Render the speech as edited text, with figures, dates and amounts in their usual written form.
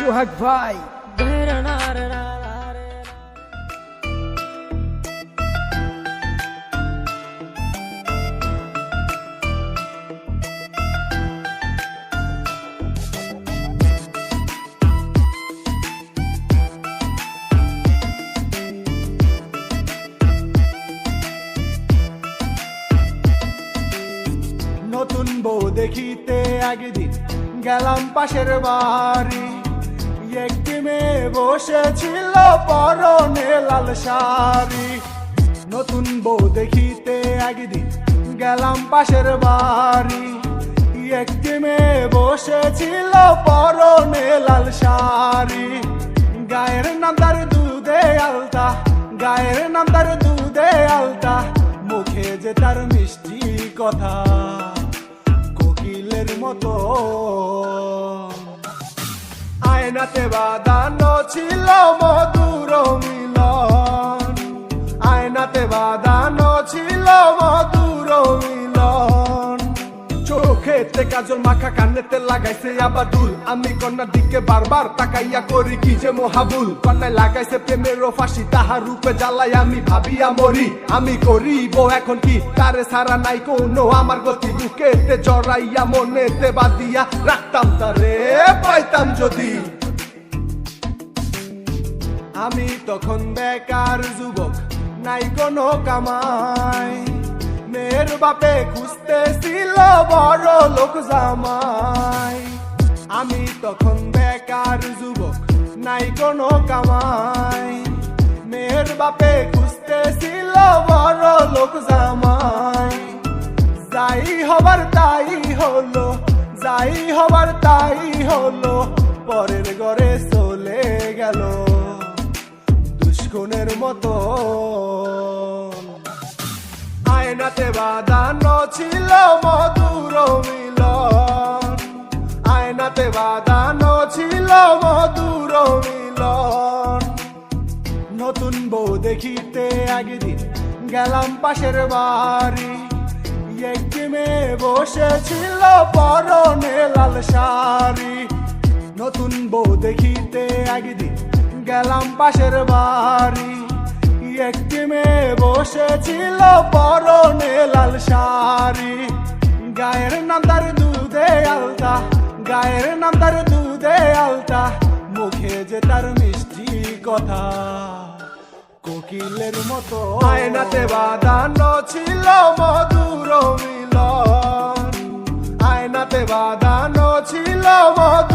সোহাগ ভাই। নতুন বউ দেখিতে একদিন গেলাম পাশের বাড়ি, একটি মেয়ে বসেছিল পরনে লাল শাড়ি। নতুন বউ দেখিতে একদিন গেলাম পাশের বাড়ি, একটি মেয়ে বসেছিল পরনে লাল শাড়ি। গায়ের নাম তার দুধে আলতা, গায়ের নাম তার দুধে আলতা, মুখে যে তার মিষ্টি কথা কোকিলের মতো। আয়নাতে বাঁধানো ছিল মধুর মিলন, আয়নাতে বাঁধানো ছিল মধুর মিলন। চোখেতে কাজল মাখা, কানেতে লাগাইছে আবার দুল, আমি কন্যার দিকে বারবার তাকাইয়া করি কি যে মহাবুল। কন্যায় লাগাইছে প্রেমেরও ফাঁসি, তাহার রূপে জ্বালাই আমি ভাবিয়া মরি। আমি করিব এখন কি, তারে ছাড়া নাই কোনো আমার গতি। বুকেতে জড়াইয়া মনেতে বাঁধিয়া রাখতাম তারে, পাইতাম যদি। আমি তখন বেকার যুবক, নাই কোনো কামাই, মেয়ের বাপে খুঁজতেছিল বড় লোক জামাই। আমি তখন বেকার যুবক, নাই কোনো কামাই, মেয়ের বাপে খুঁজতেছিল বড় লোক জামাই। যাই হবার তাই হলো, যাই হবার তাই হলো, পরের ঘরে চলে গেল দুষ্কনের মতো। আয়নাতে বাঁধানো ছিল মধুর মিলন, আয়নাতে বাঁধানো ছিল মধুর মিলন। নতুন বউ দেখিতে একদিন গেলাম পাশের বাড়ি, একটি মেয়ে বসেছিল পরনে লাল শাড়ি। নতুন বউ দেখিতে একদিন গেলাম পাশের বাড়ি, একটি মেয়ে বসেছিল পরনে লাল শাড়ি। গায়ের নাম তার দুধে আলতা, গায়ের নাম তার দুধে আলতা, মুখে যে তার মিষ্টি কথা কোকিলের মতো। আয়নাতে বাঁধানো ছিল মধুর মিলন, আয়নাতে বাঁধানো ছিল মধুর